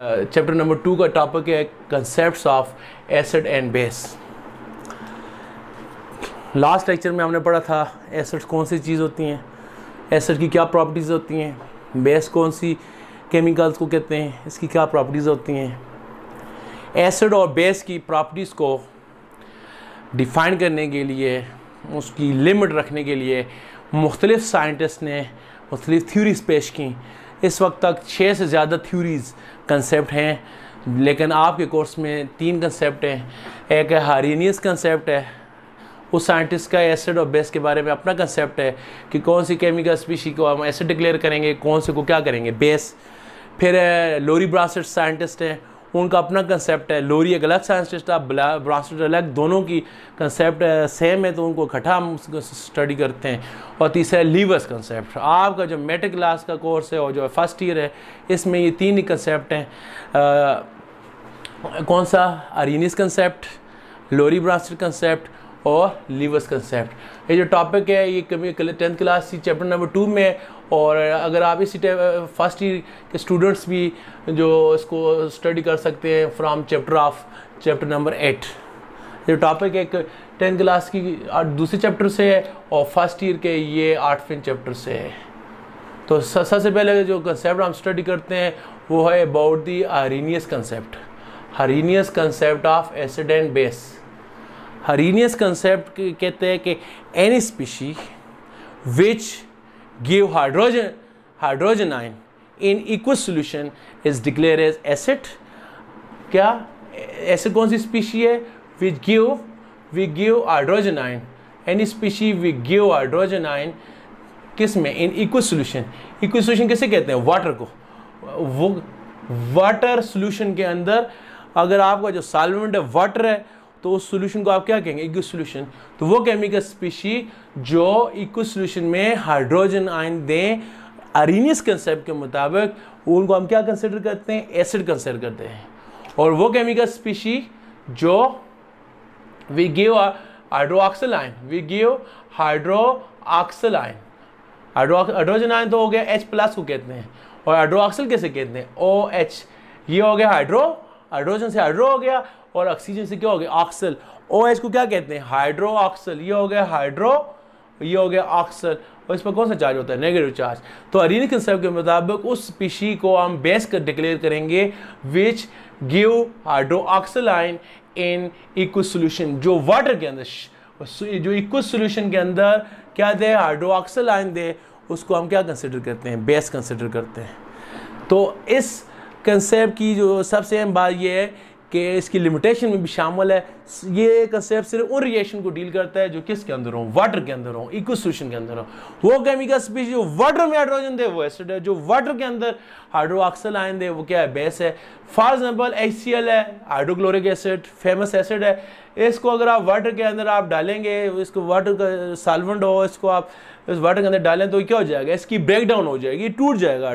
Chapter number 2 का topic है concepts of acid and base. Last lecture में हमने पढ़ा था एसिड्स कौन सी चीज़ होती हैं, एसिड की क्या प्रॉपर्टीज़ होती हैं, बेस कौन सी केमिकल्स को कहते हैं, इसकी क्या प्रॉपर्टीज़ होती हैं। एसिड और बेस की प्रॉपर्टीज़ को डिफ़ाइन करने के लिए, उसकी लिमिट रखने के लिए मुख्तलिफ़ साइंटिस्ट ने मुख्तलिफ़ थ्योरीज पेश की। इस वक्त तक 6 से ज़्यादा थ्योरीज कंसेप्ट हैं, लेकिन आपके कोर्स में 3 कंसेप्ट हैं। एक है हारिनियस कंसेप्ट है, उस साइंटिस्ट का एसिड और बेस के बारे में अपना कंसेप्ट है कि कौन सी केमिकल स्पीशी को हम एसिड डिक्लेयर करेंगे, कौन से को क्या करेंगे बेस। फिर लोरी ब्रासेट साइंटिस्ट हैं, उनका अपना कंसेप्ट है। लोरी एक अलग साइंटिस्ट है, ब्रासेट अलग, दोनों की कंसेप्ट सेम है तो उनको इकट्ठा हम स्टडी करते हैं। और तीसरा है लीवर्स कंसेप्ट। आपका जो मेट्रिक क्लास का कोर्स है और जो फर्स्ट ईयर है, इसमें ये 3 ही कंसेप्ट हैं। कौन सा? आरिनियस कंसेप्ट, लोरी ब्रासेट कंसेप्ट और लीवर्स कंसेप्ट। ये जो टॉपिक है ये 10th क्लास की चैप्टर नंबर 2 में, और अगर आप इसी फर्स्ट ईयर के स्टूडेंट्स भी जो इसको स्टडी कर सकते हैं फ्रॉम चैप्टर नंबर 8। ये टॉपिक एक 10th क्लास की दूसरे चैप्टर से है और फर्स्ट ईयर के ये 8वें चैप्टर से है। तो सबसे पहले जो कंसेप्ट हम स्टडी करते हैं वो है about the Arrhenius concept, Arrhenius concept of acid and base. Arrhenius concept कहते हैं कि any species which give hydrogen ion in aqueous solution is declare as acid. क्या एसिड कौन सी स्पीशी है? Which give hydrogen ion, any species which give hydrogen ion किस में? In aqueous solution. Aqueous solution किसे कहते हैं? वाटर को। वो वाटर सॉल्यूशन के अंदर अगर आपका जो सॉल्वेंट है वाटर है तो उस सॉल्यूशन को आप क्या कहेंगे? Equals solution. तो वो केमिकल स्पीशी जो इक्वस सॉल्यूशन में हाइड्रोजन आयन दें, आरिनियस कंसेप्ट के मुताबिक उनको हम क्या कंसिडर करते हैं? एसिड कंसिडर करते हैं। और वो केमिकल स्पीशी जो we give hydroxyl ion, hydrogen ion तो हो गया H+ को कहते हैं, और हाइड्रोक्सिल कैसे कहते हैं? OH। ये हो गया हाइड्रोजन से हाइड्रो हो गया और ऑक्सीजन से क्या हो गया? ऑक्सल। OH को क्या कहते हैं? हाइड्रो ऑक्सल। ये हो गया हाइड्रो, ये हो गया ऑक्सल। और इस पर कौन सा चार्ज होता है? Negative charge. तो आरिनियस कंसेप्ट के मुताबिक उस स्पीशी को हम बेस कर डिक्लेयर करेंगे which give hydroxyl ion in aqueous solution. जो वाटर के अंदर, जो इक्वस सॉल्यूशन के अंदर क्या दे? हाइड्रोक्सिल आयन दे, उसको हम क्या कंसिडर करते हैं? बेस कंसिडर करते हैं। तो इस कंसेप्ट की जो सबसे अहम बात यह है कि इसकी लिमिटेशन में भी शामिल है। ये कंसेप्ट सिर्फ उन रिएक्शन को डील करता है जो किसके अंदर हो? वाटर के अंदर हो, इक्वस सॉल्यूशन के अंदर हो। वो केमिकल स्पीशी जो वाटर में हाइड्रोजन दे वो एसिड है, जो वाटर के अंदर हाइड्रोक्सिल आयन दे वो क्या है? बेस है। फॉर एग्जांपल HCl है, हाइड्रोक्लोरिक एसिड, फेमस एसिड है। इसको अगर आप वाटर के अंदर आप डालेंगे, इसको वाटर का सॉल्वेंट हो, इसको आप इस वाटर के अंदर डालें तो क्या हो जाएगा? इसकी ब्रेक डाउन हो जाएगी, टूट जाएगा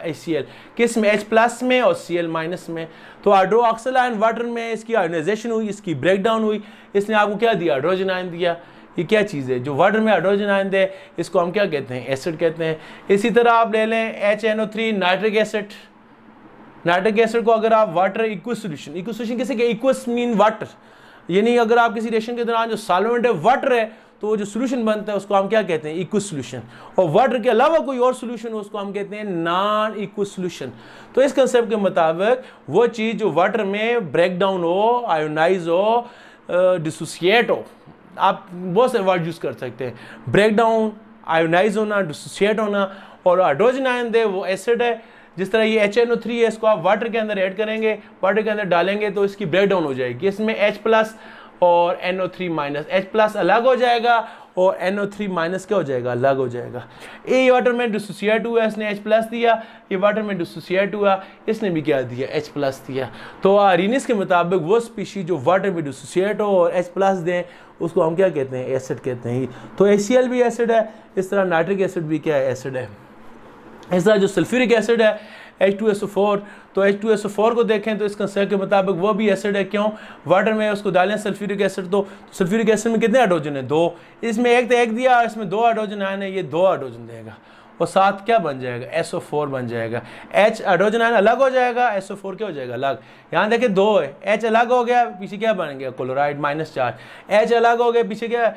HCl। किस में? H+ में और Cl- में। तो हाइड्रोक्सिल आयन वाटर में इसकी आयोनाइजेशन हुई, इसकी ब्रेक डाउन हुई, इसने आपको क्या दिया? हाइड्रोजन आयन दिया। ये क्या चीज़ है? जो वाटर में हाइड्रोजन आयन दे, इसको हम क्या कहते हैं? एसिड कहते हैं। इसी तरह आप ले लें HNO3 nitric acid. Nitric acid को अगर आप वाटर इक्वस सॉल्यूशन किसे कहते हैं? इक्वस मीन वाटर, यानी अगर आप किसी रिएक्शन के दौरान जो सॉल्वेंट है वाटर है तो वो जो सॉल्यूशन बनता है उसको हम क्या कहते हैं? Equals solution. और वाटर के अलावा कोई और सॉल्यूशन हो उसको हम कहते हैं नॉन इक्वस सॉल्यूशन। तो इस कंसेप्ट के मुताबिक वो चीज़ जो वाटर में ब्रेक डाउन हो, आयोनाइज हो, डिसोसिएट हो, आप बहुत से वर्ड यूज़ कर सकते हैं। ब्रेक डाउन, आयोनाइज होना, डिसोसिएट होना, और हाइड्रोजन आयन दे वो एसिड है। जिस तरह ये HNO3 है, इसको आप वाटर के अंदर ऐड करेंगे, वाटर के अंदर डालेंगे तो इसकी ब्रेक डाउन हो जाएगी। इसमें H+ और NO3-। H+ अलग हो जाएगा और NO3- क्या हो जाएगा? अलग हो जाएगा। ये वाटर में डिसोसिएट हुआ, इसने H+ दिया, ये वाटर में डिसोसिएट हुआ, इसने भी क्या दिया? H+ दिया। तो आरिनियस के मुताबिक वो स्पीशी जो वाटर में डिसोसिएट हो और H+ दें उसको हम क्या कहते हैं? एसिड कहते हैं। तो HCl भी एसिड है, इस तरह नाइट्रिक एसिड भी क्या है? एसिड है। इस तरह जो सल्फ्यूरिक एसिड है H2SO4, तो H2SO4 को देखें तो इस कंसेप्ट के मुताबिक वो भी एसिड है। क्यों? वाटर में उसको डालें सल्फ्यूरिक एसिड, तो सल्फ्यूरिक एसिड में कितने हाइड्रोजन है? 2। इसमें एक तो एक दिया, इसमें 2 हाइड्रोजन आयन है, ये 2 हाइड्रोजन देगा। और साथ क्या बन जाएगा, SO4 बन जाएगा। H हाइड्रोजन आयन अलग हो जाएगा, SO4 क्या हो जाएगा, अलग। यहाँ देखिए 2 है, H अलग हो गया, पीछे क्या बन गया, क्लोराइड -4। H अलग हो गया, पीछे क्या,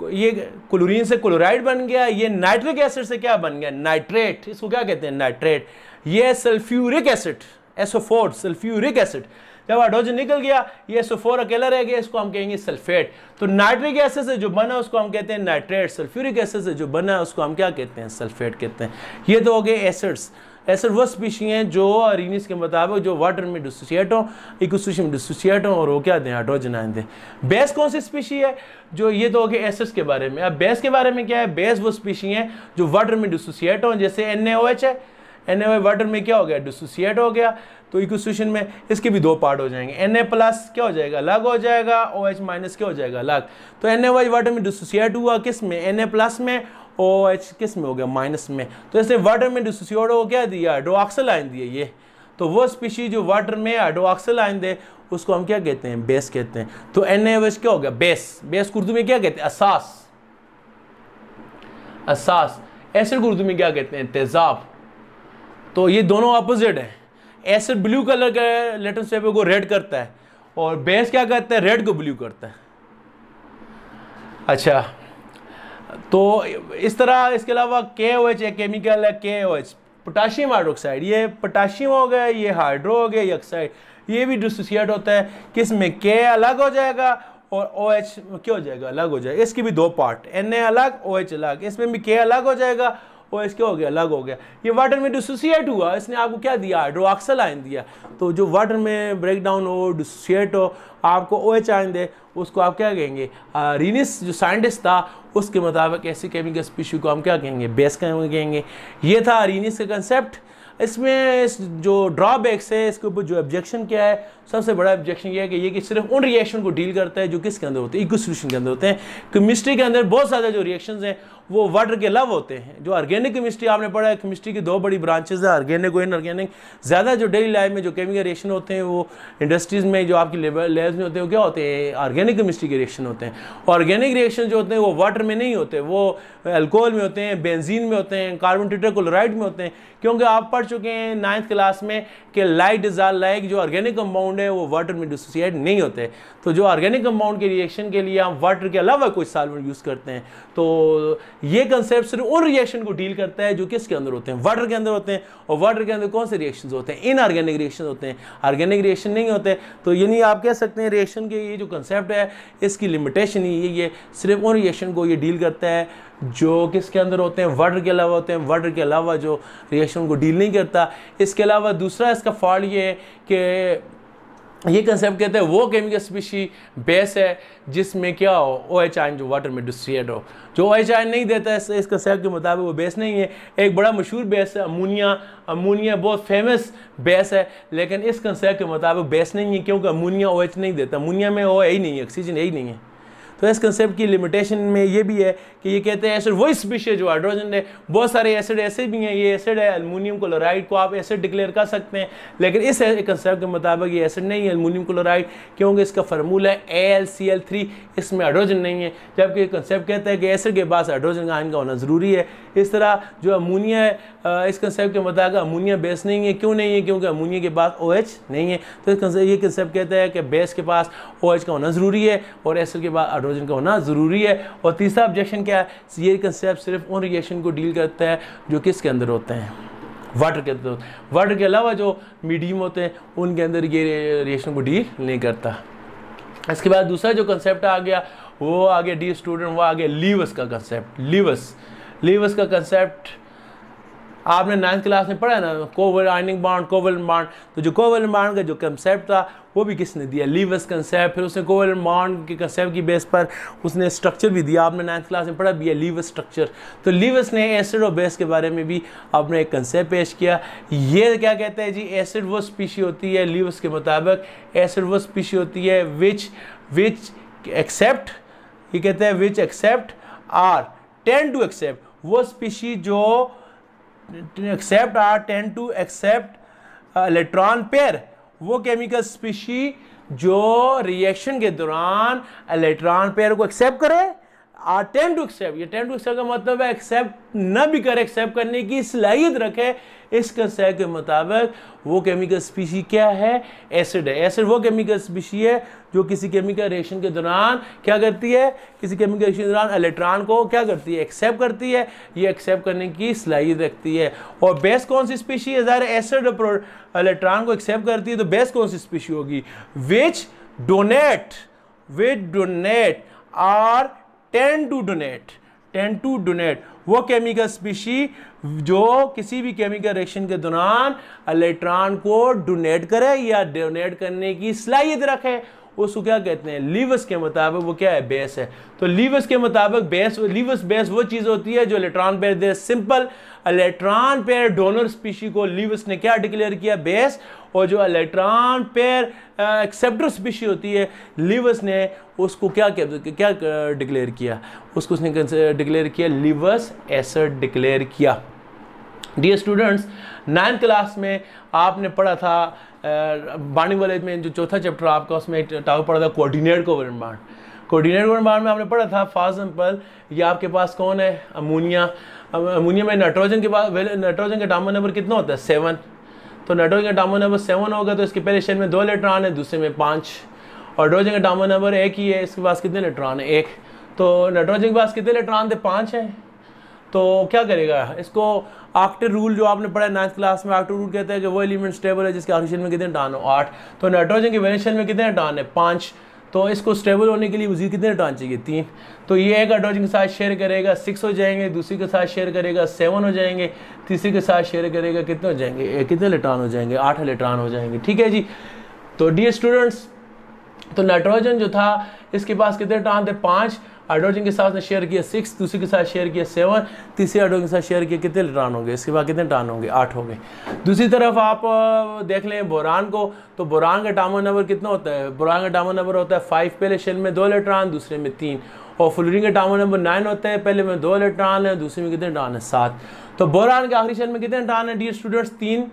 ये क्लोरीन से क्लोराइड बन गया, ये नाइट्रिक एसिड से क्या बन गया, नाइट्रेट। इसको क्या कहते हैं, नाइट्रेट। ये sulphuric acid, SO4 sulphuric acid. जब हाइड्रोजन निकल गया, ये SO4 अकेला रह गया, इसको हम कहेंगे सल्फेट। तो नाइट्रिक एसिड से जो बना उसको हम कहते हैं नाइट्रेट, सल्फ्यूरिक एसिड से जो बना उसको हम क्या कहते हैं, सल्फेट कहते हैं। ये तो हो गए एसिड्स। एसिड वो स्पीशी हैं जो अरीनीस के मुताबिक जो वाटर में डिसोसिएट हो, इकोसिस्टम में डिसोसिएट हो और वो क्या दें, हाइड्रोजन आयन दें। बेस कौन सी स्पीशी है, जो ये तो हो गए एसिड्स के बारे में। अब बेस के बारे में क्या है, बेस वो स्पीशी हैं जो वाटर में डिसोसिएट हो, जैसे NaOH है, NaOH वाटर में क्या हो गया, डिसोसिएट हो गया, तो इक्वेशन में इसके भी 2 पार्ट हो जाएंगे। Na+ क्या हो जाएगा, अलग हो जाएगा, OH- क्या हो जाएगा, अलग। तो NaOH वाटर में डिसोसिएट हुआ किस में, Na+ में, OH किस में हो गया, माइनस में। तो इसने वाटर में डिसोसिएट हो क्या दिया, हाइड्रोक्सिल आयन दिए ये। तो वो स्पीशी जो वाटर में हाइड्रोक्सिल आयन दे उसको हम क्या कहते हैं, बेस कहते हैं। तो NaOH क्या हो गया, बेस। बेस को उर्दू में क्या कहते हैं, असास। असास। एसिड को उर्दू में क्या कहते हैं, तेजाब। तो ये दोनों अपोजिट है। एसिड ब्लू कलर का लेटस पेपर को रेड करता है और बेस क्या करता है, रेड को ब्लू करता है। अच्छा, तो इस तरह इसके अलावा KOH एक केमिकल है, KOH पोटाशियम हाइड्रोक्साइड। ये पोटाशियम हो गया, ये हाइड्रो हो गया, ये ऑक्साइड। ये भी डिसोसिएट होता है किस में, K अलग हो जाएगा और OH क्या हो जाएगा, अलग हो जाएगा। इसकी भी 2 पार्ट, Na अलग, OH अलग। इसमें भी K अलग हो जाएगा, OH क्या हो गया, अलग हो गया। ये वाटर में डिसोसिएट हुआ, इसने आपको क्या दिया, हाइड्रोक्सिल आयन दिया। तो जो वाटर में ब्रेक डाउन हो, डिसोसिएट हो, आपको OH आयन दे, उसको आप क्या कहेंगे, अरीनीस जो साइंटिस्ट था उसके मुताबिक ऐसी केमिकल स्पीशी को हम क्या कहेंगे, बेस कहेंगे। ये था अरीनीस का कंसेप्ट। इसमें जो ड्रॉबैक्स है, इसके ऊपर जो ऑब्जेक्शन क्या है, सबसे बड़ा ऑब्जेक्शन ये है कि ये कि सिर्फ उन रिएक्शन को डील करता है जो किसके अंदर होते हैं, इको सॉल्यूशन के अंदर होते हैं। केमिस्ट्री के अंदर बहुत ज़्यादा जो रिएक्शंस हैं वो वाटर के अलावा होते हैं। जो ऑर्गेनिक केमिस्ट्री आपने पढ़ा है, केमिस्ट्री की 2 बड़ी ब्रांचेस है, ऑर्गेनिक और इनऑर्गेनिक। ज़्यादा जो डेली लाइफ में जो केमिकल रिएक्शन होते हैं वो इंडस्ट्रीज़ में जो आपकी लैब्स में होते हैं वो क्या होते हैं, ऑर्गेनिक केमिस्ट्री के रिएक्शन होते हैं। ऑर्गेनिक रिएक्शन जो होते हैं वो वाटर में नहीं होते, वो अल्कोहल में होते हैं, बेंजीन में होते हैं, कार्बन टेट्राक्लोराइड में होते हैं। क्योंकि आप पढ़ चुके हैं 9th क्लास में कि लाइट डिजॉल्व लाइक जो ऑर्गेनिक कंपाउंड है वो वाटर में डिसोसिएट नहीं होते। तो जो ऑर्गेनिक कंपाउंड के रिएक्शन के लिए हम वाटर के अलावा कोई सॉल्वेंट यूज़ करते हैं। तो ये कंसेप्ट सिर्फ उन रिएक्शन को डील करता है जो किसके अंदर होते हैं, वाटर के अंदर होते हैं। और वाटर के अंदर कौन से रिएक्शंस होते हैं, इनऑर्गेनिक रिएक्शन होते हैं, ऑर्गेनिक रिएक्शन नहीं होते। तो यानी आप कह सकते हैं रिएक्शन के ये जो कंसेप्ट है इसकी लिमिटेशन ही ये सिर्फ उन रिएक्शन को ये डील करता है जो किसके अंदर होते हैं, वाटर के अलावा होते हैं। वाटर के अलावा जो रिएक्शन को डील नहीं करता। इसके अलावा दूसरा इसका फॉल्ट ये है कि ये कंसेप्ट कहते हैं वो केमिकल स्पीशी बेस है जिसमें क्या हो, OH आयन जो वाटर में डिसोसिएट हो। जो OH आयन नहीं देता है इस कंसेप्ट के मुताबिक वो बेस नहीं है। एक बड़ा मशहूर बेस है अमोनिया। अमोनिया बहुत फेमस बेस है, लेकिन इस कंसेप्ट के मुताबिक बेस नहीं है क्योंकि अमोनिया OH नहीं देता। अमोनिया में O है ही नहीं है, ऑक्सीजन है ही नहीं है। तो इस कंसेप्ट की लिमिटेशन में ये भी है कि ये कहते हैं एसिड वही स्पीशी जो हाइड्रोजन है। बहुत सारे एसिड ऐसे भी हैं, ये एसिड है एल्युमिनियम क्लोराइड को आप एसिड डिक्लेयर कर सकते हैं, लेकिन इस कंसेप्ट के मुताबिक ये एसिड नहीं है एल्युमिनियम क्लोराइड, क्योंकि इसका फार्मूला है AlCl3, इसमें हाइड्रोजन नहीं है। जबकि कंसेप्ट कहता है कि एसिड के पास हाइड्रोजन का आयन का होना ज़रूरी है। इस तरह जो अमोनिया है इस कंसेप्ट के मुताबिक अमोनिया बेस नहीं है। क्यों नहीं है, क्योंकि अमोनिया के पास OH नहीं है। तो ये कंसेप्ट कहता है कि बेस के पास OH का होना ज़रूरी है और एसिड के पास हाइड्रोजन का होना ज़रूरी है। और तीसरा ऑब्जेक्शन क्या है, ये कंसेप्ट सिर्फ उन रिएक्शन को डील करता है जो किसके अंदर होते हैं, वाटर के अंदर। वाटर के अलावा जो मीडियम होते हैं उनके अंदर ये रिएक्शन को डील नहीं करता। इसके बाद दूसरा जो कंसेप्ट आ गया वो आ गया डी स्टूडेंट, वो आ गया लीवस का कंसेप्ट। लीवस का कंसेप्ट आपने 9th क्लास में पढ़ा है ना, कोवल आयनिक बॉन्ड, कोवलेंट बॉन्ड। तो जो कोवलेंट बॉन्ड का जो कंसेप्ट था वो भी किसने दिया, लीवस कंसेप्ट। फिर उसने कोवलेंट बॉन्ड के कंसेप्ट की बेस पर उसने स्ट्रक्चर भी दिया, आपने 9th क्लास में पढ़ा भी है लीवस स्ट्रक्चर। तो लीवस ने एसिड और बेस के बारे में भी आपने एक कंसेप्ट पेश किया। ये क्या कहता है जी, एसिड वो स्पीशी होती है, लीवस के मुताबिक एसिड वो स्पीशी होती है विच एक्सेप्ट, ये कहते हैं which accept are tend to accept, वो स्पीशी जो accept are tend to accept electron pair, वो केमिकल स्पीशी जो रिएक्शन के दौरान इलेक्ट्रॉन पेयर को एक्सेप्ट करे टेंड टू एक्सेप्ट, ये टेंड टू एक्सेप्ट का मतलब है एक्सेप्ट न भी करे, एक्सेप्ट करने की सलाहियत रखे। इस कंसेप्ट के मुताबिक वो केमिकल स्पीशी क्या है, एसिड है। एसिड वो केमिकल स्पीशी है जो किसी केमिकल रिएक्शन के दौरान क्या करती है, किसी केमिकल रिएक्शन के दौरान इलेक्ट्रॉन को क्या करती है, एक्सेप्ट करती है। ये एक्सेप्ट करने की सलाहियत रखती है। और बेस कौन सी स्पीशी है, ज़ाहिर एसिड इलेक्ट्रॉन को एक्सेप्ट करती है, तो बेस कौन सी स्पीशी होगी, विच डोनेट और टेंड टू डोनेट वो केमिकल स्पीशी जो किसी भी केमिकल रिएक्शन के दौरान इलेक्ट्रॉन को डोनेट करे या डोनेट करने की सलाहियत रखे, उसको क्या कहते हैं, लीवस के मुताबिक वो क्या है, बेस है। तो लीवस के मुताबिक बेस वो चीज़ होती है जो इलेक्ट्रॉन पेयर दे। Simple electron pair donor species को लीवस ने क्या डिक्लेयर किया, बेस। और जो इलेक्ट्रॉन पेयर एक्सेप्टर स्पीशी होती है, लीवस ने उसको क्या डिक्लेयर किया, उसको उसने डिक्लेयर किया लीवस एसिड डिक्लेयर किया। डियर स्टूडेंट्स, 9th क्लास में आपने पढ़ा था बॉन्डिंग कॉलेज में जो चौथा चैप्टर आपका, उसमें एक टॉपिक पढ़ा था coordinate covalent bond. Coordinate covalent bond में आपने पढ़ा था फॉर एग्जांपल ये आपके पास कौन है, अमोनिया। अमोनिया में नाइट्रोजन के बाद नाइट्रोजन का एटॉमिक नंबर कितना होता है, 7। तो नाइट्रोजन का एटॉमिक नंबर 7 होगा तो इसके पहले शेल में 2 इलेक्ट्रॉन है, दूसरे में 5। और हाइड्रोजन का एटॉमिक नंबर 1 ही है, इसके पास कितने इलेक्ट्रॉन है, 1। तो नाइट्रोजन के पास कितने इलेक्ट्रॉन थे, 5 हैं। तो क्या करेगा, इसको ऑक्टेट रूल जो आपने पढ़ा है 9th क्लास में, ऑक्टेट रूल कहता है कि वो एलिमेंट स्टेबल है जिसके ऑक्सीजन में कितने इलेक्ट्रॉन हो, 8। तो नाइट्रोजन के वैलेंस शेल में कितने इलेक्ट्रॉन है, 5। तो इसको स्टेबल होने के लिए मजीद कितने इलेक्ट्रॉन चाहिए, 3। तो ये एक हाइड्रोजन के साथ शेयर करेगा 6 हो जाएंगे, दूसरी के साथ शेयर करेगा 7 हो जाएंगे, तीसरी के साथ शेयर करेगा कितने हो जाएंगे, कितने इलेक्ट्रॉन हो जाएंगे, 8 इलेक्ट्रॉन हो जाएंगे। ठीक है जी। तो डियर स्टूडेंट्स, तो नाइट्रोजन जो था इसके पास कितने इलेक्ट्रॉन थे, 5। हाइड्रोजन के साथ ने शेयर किया 6, दूसरे के साथ शेयर किया 7, तीसरे हाइड्रोजन के साथ शेयर किया कितने इलेक्ट्रॉन होंगे, इसके बाद कितने इलेक्ट्रॉन होंगे, 8 हो गए। दूसरी तरफ आप देख लें बोरान को, तो बोरान का एटॉमिक नंबर कितना होता है, बोरान का एटॉमिक नंबर होता है 5, पहले शेल में 2 इलेक्ट्रॉन, दूसरे में 3। और फ्लोरीन का एटॉमिक नंबर 9 होता है, पहले में 2 इलेक्ट्रॉन है, दूसरे में कितने इलेक्ट्रॉन है, 7। तो बोरान के आखिरी शेल में कितने इलेक्ट्रॉन है डियर स्टूडेंट्स, 3।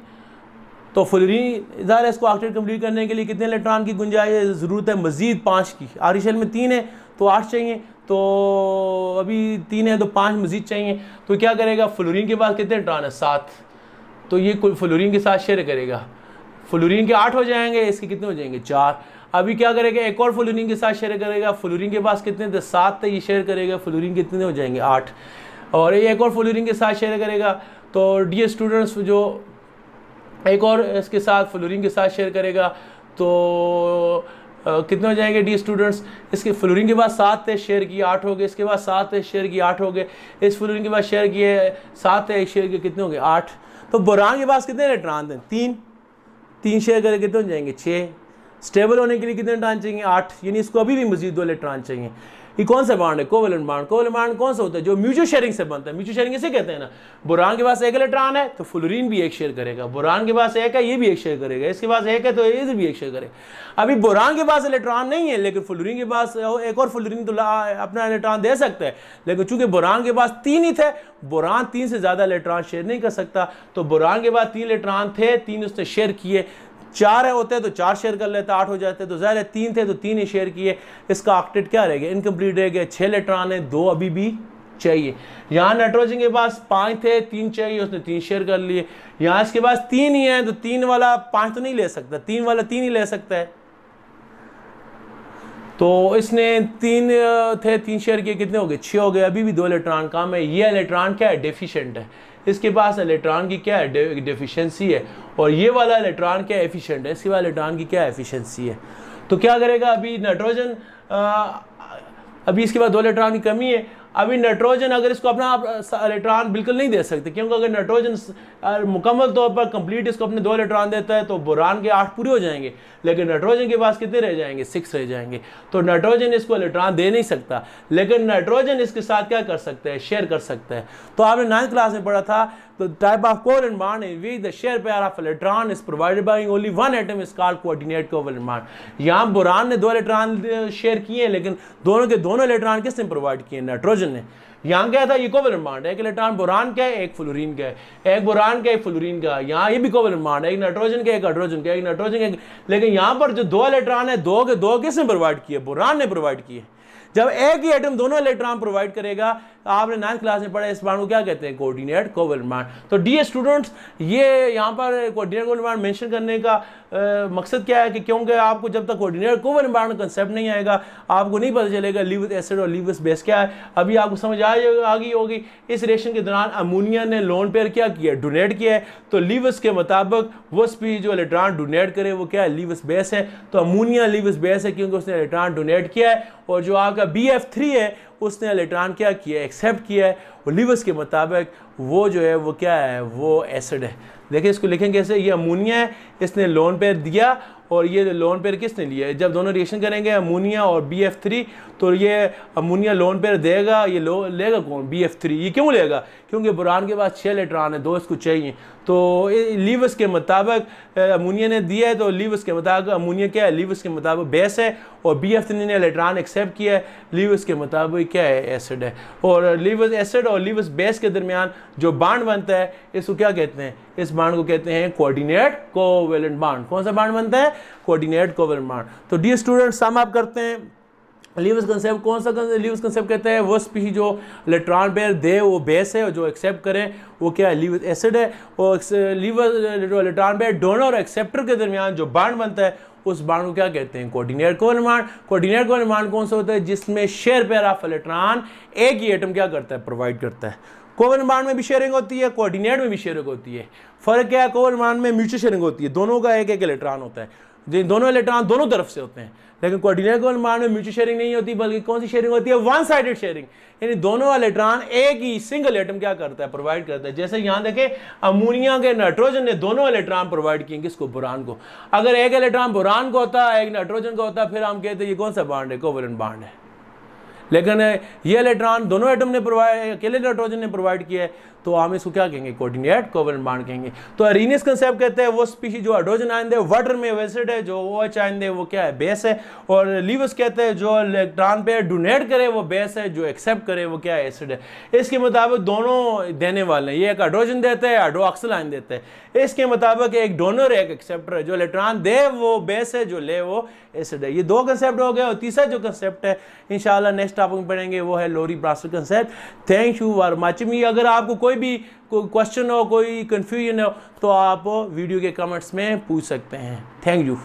तो फ्लोरीन ज़ाहिर है इसको ऑक्टेट कंप्लीट करने के लिए कितने इलेक्ट्रॉन की गुंजाइश ज़रूरत है, मजीद 5 की। आखिरी शेल में 3 है तो 8 चाहिए, तो अभी 3 है तो 5 मजीद चाहिए। तो क्या करेगा, फ्लोरीन के पास कितने इलेक्ट्रॉन है, 7। तो ये फ्लोरीन के साथ शेयर करेगा, फ्लोरीन के 8 हो जाएंगे, इसके कितने हो जाएंगे, 4। अभी क्या करेगा, एक और फ्लोरीन के साथ शेयर करेगा, फ्लोरीन के पास कितने थे, 7 थे, ये शेयर करेगा, फ्लोरीन कितने हो जाएंगे, 8। और एक और फ्लोरीन के साथ शेयर करेगा। तो डियर स्टूडेंट्स, जो एक और इसके साथ फ्लोरीन के साथ शेयर करेगा तो कितने हो जाएंगे डियर स्टूडेंट्स, इसके फ्लोरीन के बाद 7 थे, शेयर किए 8 हो गए, इसके बाद 7 थे, शेयर किए 8 हो गए, इस फ्लोरीन के बाद शेयर किए 7 थे, शेयर किए कितने हो गए, 8। तो बोरान के पास कितने इलेक्ट्रॉन थे, 3 शेयर करके कितने हो जाएंगे, 6। स्टेबल होने के लिए कितने इलेक्ट्रॉन चाहिए, 8, यानी इसको अभी भी मजीद 2 इलेक्ट्रॉन चाहिए। ये कौन सा बॉन्ड है, कोवैलेंट बॉन्ड। कोवैलेंट बॉन्ड कौन सा होता है, जो म्यूचुअल शेयरिंग से बनता है। म्यूचुअल शेयरिंग इसे कहते हैं ना, बोरान के पास 1 इलेक्ट्रॉन है तो फ्लोरीन भी 1 शेयर करेगा, बोरान के पास 1 है ये भी 1 शेयर करेगा, इसके पास 1 है तो ये भी 1 शेयर करेगा। अभी बोरान के पास इलेक्ट्रॉन नहीं है, लेकिन फ्लोरीन के पास एक और फ्लोरीन तो अपना इलेक्ट्रॉन दे सकता है, लेकिन चूंकि बोरान के पास 3 ही थे, बोरान 3 से ज्यादा इलेक्ट्रॉन शेयर नहीं कर सकता। तो बोरान के पास 3 इलेक्ट्रॉन थे, 3 उसने शेयर किए। 4 होते हैं तो 4 शेयर कर लेते, 8 हो जाते हैं। तो ज़ाहिर है 3 थे तो 3 ही शेयर किए, इसका ऑक्टेट क्या रह गया, इनकम्प्लीट रह गया। 6 इलेक्ट्रॉन है, 2 अभी भी चाहिए। यहाँ नाइट्रोजन के पास 5 थे, 3 चाहिए, उसने 3 शेयर कर लिए। यहाँ इसके पास 3 ही है तो 3 वाला 5 तो नहीं ले सकता, 3 वाला 3 ही ले सकता है। तो इसने 3 थे, 3 शेयर किए, कितने हो गए, 6 हो गए, अभी भी 2 इलेक्ट्रॉन कम है। ये इलेक्ट्रॉन क्या है, डेफिशिएंट है, इसके पास इलेक्ट्रॉन की क्या है, डेफिशिएंसी है। और ये वाला इलेक्ट्रॉन क्या एफिशिएंट है, इसके वाला इलेक्ट्रॉन की क्या एफिशिएंसी है। तो क्या करेगा, अभी नाइट्रोजन अभी इसके बाद 2 इलेक्ट्रॉन की कमी है। अभी नाइट्रोजन अगर इसको अपना इलेक्ट्रॉन बिल्कुल नहीं दे सकते, क्योंकि अगर नाइट्रोजन मुकम्मल तौर पर कंप्लीट इसको अपने 2 इलेक्ट्रॉन देता है तो बोरान के 8 पूरे हो जाएंगे, लेकिन नाइट्रोजन के पास कितने रह जाएंगे, 6 रह जाएंगे। तो नाइट्रोजन इसको इलेक्ट्रॉन दे नहीं सकता, लेकिन नाइट्रोजन इसके साथ क्या कर सकता है, शेयर कर सकता है। तो आपने 9th क्लास में पढ़ा था, the type of covalent bond in which the share pair of electron is provided by only one atom is called coordinate covalent bond। यहाँ बोरान ने 2 इलेक्ट्रॉन शेयर किए हैं, लेकिन दोनों के दोनों इलेक्ट्रॉन किसने प्रोवाइड किए, नाइट्रोजन ने। यहाँ क्या था, ये कोवैलेंट बॉन्ड है, 1 इलेक्ट्रॉन बोरान का है, 1 फ्लोरीन का है, 1 बोरान का 1 फ्लोरीन का। यहाँ ये भी कोवैलेंट बॉन्ड है, 1 नाइट्रोजन का 1 हाइड्रोजन का, 1 नाइट्रोजन का। लेकिन यहाँ पर जो 2 इलेक्ट्रॉन है, 2 के 2 किसने प्रोवाइड किए, बोरान ने प्रोवाइड किए। जब एक ही एटम दोनों इलेक्ट्रॉन प्रोवाइड करेगा, आपने 9th क्लास में पढ़ा, इस बॉन्ड को क्या कहते हैं? Coordinate covalent bond. तो डियर स्टूडेंट्स, ये यहाँ पर कोऑर्डिनेट कोवैलेंट बॉन्ड मेंशन करने का मकसद क्या है कि क्योंकि आपको जब तक कोऑर्डिनेट कोवैलेंट बॉन्ड का कंसेप्ट नहीं आएगा, आपको नहीं पता चलेगा लीविस एसिड और लीविस बेस क्या है। अभी आपको समझ आ गई होगी, इस रिएक्शन के दौरान अमोनिया ने लोन पेयर क्या किया? डोनेट किया है। तो लीविस के मुताबिक वो स्पीशीज जो इलेक्ट्रॉन डोनेट करे वो क्या है? लीविस बेस है। तो अमोनिया लीविस बेस है क्योंकि उसने इलेक्ट्रॉन डोनेट किया है, और जो आपका BF3 है उसने इलेक्ट्रॉन क्या किया? एक्सेप्ट किया है। और लीविस के मुताबिक वो जो है वो क्या है? वो एसिड है। देखिए इसको लिखेंगे कैसे? ये अमोनिया है, इसने लोन पेयर दिया, और ये लोन पेयर किसने लिया है? जब दोनों रिएक्शन करेंगे अमोनिया और BF3, तो ये अमोनिया लोन पेयर देगा, ये लेगा कौन? BF3। ये क्यों लेगा? क्योंकि बोरान के पास 6 इलेक्ट्रॉन है, 2 इसको चाहिए। तो लीविस के मुताबिक अमोनिया ने दिया है, तो लीविस के मुताबिक अमोनिया क्या है? लीविस के मुताबिक बेस है, और BF3 ने इलेक्ट्रॉन एक्सेप्ट किया है, लीविस के मुताबिक क्या है? एसिड है। और लीविस एसिड और लीविस बेस के दरमियान जो बॉन्ड बनता है इसको क्या कहते हैं? इस बॉन्ड को कहते हैं कोऑर्डिनेट कोवैलेंट बॉन्ड। कौन सा बॉन्ड बनता है? Coordinate covalent bond. तो डियर स्टूडेंट्स, सम अप करते हैं। लीविस कंसेप्ट कौन सा? लीविस कंसेप्ट कहते हैं वो स्पीशीज जो इलेक्ट्रॉन पेयर दे वो बेस है, और जो एक्सेप्ट करे वो क्या है? लीविस एसिड है। और लीविस जो इलेक्ट्रॉन पेयर डोनर और एक्सेप्टर के दरमियान जो बॉन्ड बनता है उस बॉन्ड को क्या कहते हैं? Coordinate covalent bond. Coordinate covalent bond कौन सा होता है? जिसमें शेयर पेयर ऑफ इलेक्ट्रॉन एक ही एटम क्या करता है? प्रोवाइड करता है। कोवैलेंट बॉन्ड में भी शेयरिंग होती है, कोऑर्डिनेट में भी शेयरिंग होती है। फर्क क्या है? कोवैलेंट बॉन्ड में म्यूचुअल शेयरिंग होती है, दोनों का एक एक इलेक्ट्रॉन होता है, दोनों इलेक्ट्रॉन दोनों तरफ से होते हैं। लेकिन कोऑर्डिनेट कोवैलेंट बॉन्ड में म्यूचुअल शेयरिंग नहीं होती, बल्कि कौन सी शेयरिंग होती है? वन साइडेड शेयरिंग, यानी दोनों इलेक्ट्रॉन एक ही सिंगल एटम क्या करता है? प्रोवाइड करता है। जैसे यहाँ देखें, अमोनिया के नाइट्रोजन ने दोनों इलेक्ट्रॉन प्रोवाइड किए, किसको? बोरान को। अगर एक इलेक्ट्रॉन बोरान को होता, एक नाइट्रोजन का होता, फिर हम कहते हैं ये कौन सा बॉन्ड है? कोवैलेंट बॉन्ड है। लेकिन ये इलेक्ट्रॉन दोनों एटम ने प्रोवाइड, अकेले नाइट्रोजन ने प्रोवाइड किया है, तो हम इसको क्या कहेंगे? कोऑर्डिनेट कोवैलेंट बॉन्ड कहेंगे। तो अरीनियस कंसेप्ट कहते हैं वो स्पीशीज जो हाइड्रोजन आयन दे वाटर में एसिड है, जो OH आयन दे वो क्या है? बेस है। और लीविस कहते हैं जो इलेक्ट्रॉन पेयर डोनेट करे वो बेस है, जो एक्सेप्ट करे वो क्या है? एसिड है। इसके मुताबिक दोनों देने वाले हैं, ये एक हाइड्रोजन देते हैं, हाइड्रोक्सिल आयन देते हैं। इसके मुताबिक एक डोनर एक एक्सेप्टर है, जो इलेक्ट्रॉन दे वो बेस है, जो ले वो एसिड है। ये 2 कंसेप्ट हो गए। और तीसरा जो कंसेप्ट है इंशाल्लाह नेक्स्ट टॉपिक में पढ़ेंगे वो है Lowry Bronsted concept. Thank you for watching me. अगर आपको कोई भी क्वेश्चन हो, कोई कंफ्यूजन हो, तो आप वीडियो के कमेंट्स में पूछ सकते हैं। Thank you.